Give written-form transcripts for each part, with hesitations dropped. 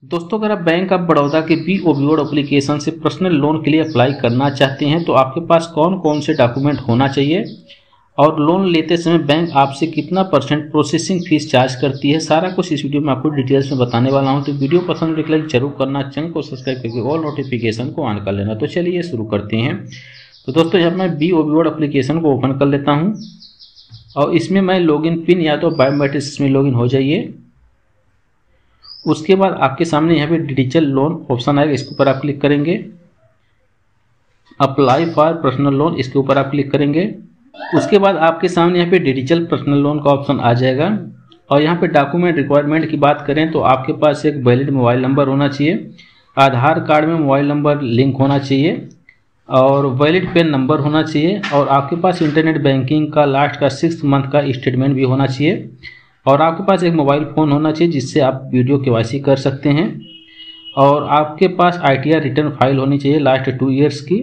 दोस्तों, अगर आप बैंक ऑफ बड़ौदा के BOBOD एप्लीकेशन से पर्सनल लोन के लिए अप्लाई करना चाहते हैं तो आपके पास कौन कौन से डॉक्यूमेंट होना चाहिए और लोन लेते समय बैंक आपसे कितना % प्रोसेसिंग फीस चार्ज करती है, सारा कुछ इस वीडियो में आपको डिटेल्स में बताने वाला हूं। तो वीडियो पसंद लाइक जरूर करना, चैनल को सब्सक्राइब करके ऑल नोटिफिकेशन को ऑन कर लेना। तो चलिए शुरू करते हैं। तो दोस्तों, यहाँ मैं BOBOD एप्लीकेशन को ओपन कर लेता हूँ और इसमें मैं लॉगिन पिन या तो बायोमेट्रिक्स में लॉगिन हो जाइए। उसके बाद आपके सामने यहाँ पे डिजिटल लोन ऑप्शन आएगा, इसके ऊपर आप क्लिक करेंगे। अप्लाई फॉर पर्सनल लोन, इसके ऊपर आप क्लिक करेंगे। उसके बाद आपके सामने यहाँ पे डिजिटल पर्सनल लोन का ऑप्शन आ जाएगा और यहाँ पे डॉक्यूमेंट रिक्वायरमेंट की बात करें तो आपके पास एक वैलिड मोबाइल नंबर होना चाहिए, आधार कार्ड में मोबाइल नंबर लिंक होना चाहिए और वैलिड पेन नंबर होना चाहिए और आपके पास इंटरनेट बैंकिंग का लास्ट का 6 मंथ का स्टेटमेंट भी होना चाहिए और आपके पास एक मोबाइल फ़ोन होना चाहिए जिससे आप वीडियो KYC कर सकते हैं और आपके पास ITR रिटर्न फाइल होनी चाहिए लास्ट 2 ईयर्स की।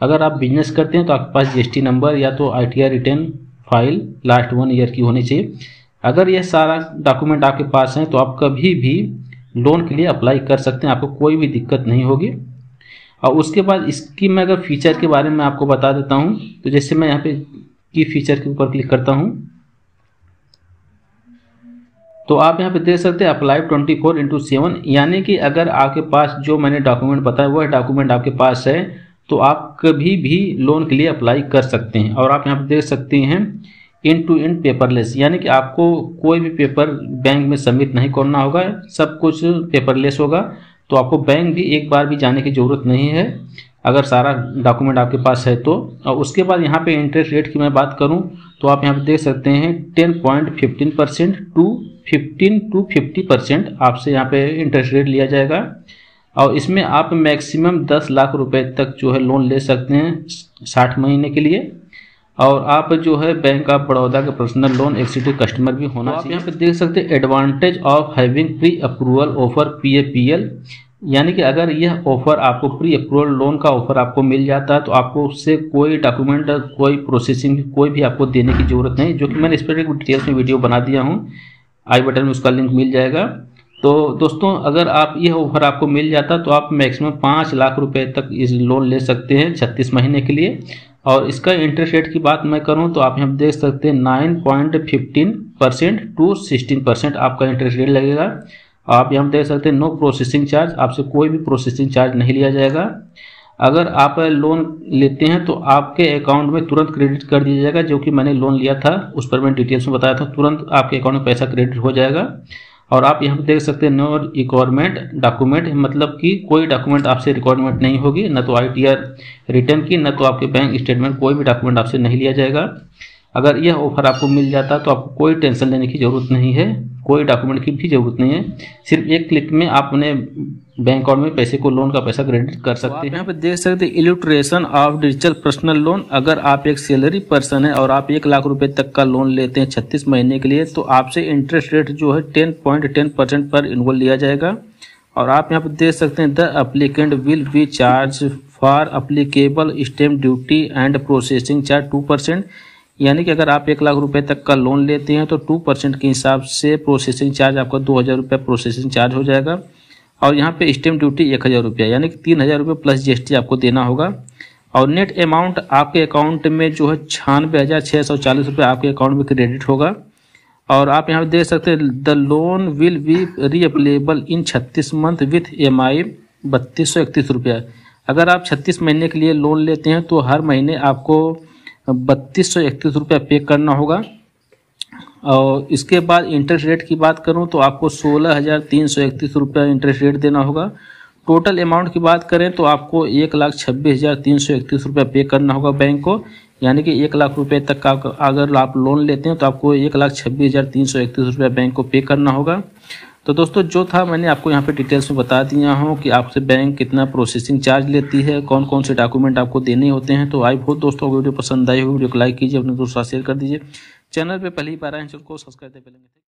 अगर आप बिजनेस करते हैं तो आपके पास GST नंबर या तो ITR return file last 1 year की होनी चाहिए। अगर यह सारा डॉक्यूमेंट आपके पास हैं तो आप कभी भी लोन के लिए अप्लाई कर सकते हैं, आपको कोई भी दिक्कत नहीं होगी। और उसके बाद इसकी मैं अगर फीचर के बारे में आपको बता देता हूँ, तो जैसे मैं यहाँ पे की फीचर के ऊपर क्लिक करता हूँ तो आप यहाँ पे देख सकते हैं अप्लाई 24/7, यानी कि अगर आपके पास जो मैंने डॉक्यूमेंट बताया वह डॉक्यूमेंट आपके पास है तो आप कभी भी लोन के लिए अप्लाई कर सकते हैं। और आप यहाँ पे देख सकते हैं end to end पेपरलेस, यानी कि आपको कोई भी पेपर बैंक में सबमिट नहीं करना होगा, सब कुछ पेपरलेस होगा। तो आपको बैंक भी एक बार भी जाने की ज़रूरत नहीं है अगर सारा डॉक्यूमेंट आपके पास है तो। और उसके बाद यहाँ पे इंटरेस्ट रेट की मैं बात करूँ तो आप यहाँ पे देख सकते हैं 10.15% टू 15 to 50% आपसे यहाँ पे इंटरेस्ट रेट लिया जाएगा और इसमें आप मैक्सिमम 10 लाख रुपए तक जो है लोन ले सकते हैं 60 महीने के लिए। और आप जो है बैंक ऑफ बड़ौदा के पर्सनल लोन एग्जीक्यूटिव कस्टमर भी होना चाहिए। आप यहाँ पे देख सकते हैं advantage of having pre approval offer PAPL, यानी कि अगर यह ऑफर आपको प्री अप्रूवल लोन का ऑफर आपको मिल जाता है तो आपको उससे कोई डॉक्यूमेंट कोई प्रोसेसिंग कोई भी आपको देने की ज़रूरत नहीं, जो कि मैंने इस पर एक डिटेल्स में वीडियो बना दिया हूँ, आई बटन में उसका लिंक मिल जाएगा। तो दोस्तों, अगर आप यह ऑफर आपको मिल जाता तो आप मैक्सिमम 5 लाख रुपए तक इस लोन ले सकते हैं 36 महीने के लिए। और इसका इंटरेस्ट रेट की बात मैं करूं तो आप यहाँ देख सकते हैं 9.15% टू 16% आपका इंटरेस्ट रेट लगेगा। आप यहाँ देख सकते हैं नो प्रोसेसिंग चार्ज, आपसे कोई भी प्रोसेसिंग चार्ज नहीं लिया जाएगा। अगर आप लोन लेते हैं तो आपके अकाउंट में तुरंत क्रेडिट कर दिया जाएगा, जो कि मैंने लोन लिया था उस पर मैंने डिटेल्स में बताया था, तुरंत आपके अकाउंट में पैसा क्रेडिट हो जाएगा। और आप यहाँ पे देख सकते हैं नो रिक्वायरमेंट डॉक्यूमेंट, मतलब कि कोई डॉक्यूमेंट आपसे रिक्वायरमेंट नहीं होगी, न तो ITR रिटर्न की, न तो आपके बैंक स्टेटमेंट, कोई भी डॉक्यूमेंट आपसे नहीं लिया जाएगा। अगर यह ऑफर आपको मिल जाता तो आपको कोई टेंशन लेने की ज़रूरत नहीं है, कोई डॉक्यूमेंट की भी ज़रूरत नहीं है, सिर्फ एक क्लिक में आप अपने बैंक अकाउंट में पैसे को लोन का पैसा क्रेडिट कर सकते हैं। यहाँ पे देख सकते हैं illustration of digital personal loan. अगर आप एक सैलरी पर्सन है और आप 1 लाख रुपए तक का लोन लेते हैं 36 महीने के लिए तो आपसे इंटरेस्ट रेट जो है 10.10% पर इन्वॉल्व लिया जाएगा। और आप यहाँ पे देख सकते हैं the applicant will be charge for applicable stamp duty and processing charge 2%, यानी कि अगर आप 1 लाख रुपए तक का लोन लेते हैं तो 2% के हिसाब से प्रोसेसिंग चार्ज आपका 2,000 रुपये प्रोसेसिंग चार्ज हो जाएगा। और यहाँ पे स्टैम्प ड्यूटी 1,000 रुपया, यानी कि 3,000 रुपये प्लस GST आपको देना होगा। और नेट अमाउंट आपके अकाउंट में जो है 96,640 रुपये आपके अकाउंट में क्रेडिट होगा। और आप यहाँ पे देख सकते हैं the loan will be repayable in 36 month with EMI 3231 रुपया। अगर आप 36 महीने के लिए लोन लेते हैं तो हर महीने आपको 3231 रुपया पे करना होगा। और इसके बाद इंटरेस्ट रेट की बात करूं तो आपको 16,331 रुपया इंटरेस्ट रेट देना होगा। टोटल अमाउंट की बात करें तो आपको 1,26,331 रुपया पे करना होगा बैंक को, यानी कि 1 लाख रुपए तक का अगर आप लोन लेते हैं तो आपको 1,26,331 रुपया बैंक को पे करना होगा। तो दोस्तों, जो था मैंने आपको यहाँ पे डिटेल्स में बता दिया हूँ कि आपसे बैंक कितना प्रोसेसिंग चार्ज लेती है, कौन कौन से डॉक्यूमेंट आपको देने होते हैं। तो आई होप दोस्तों वीडियो पसंद आई हो, वीडियो को लाइक कीजिए, अपने दोस्तों शेयर कर दीजिए। चैनल पे पहली बार आए हैं, चैनल को सब्सक्राइब कर लेंगे।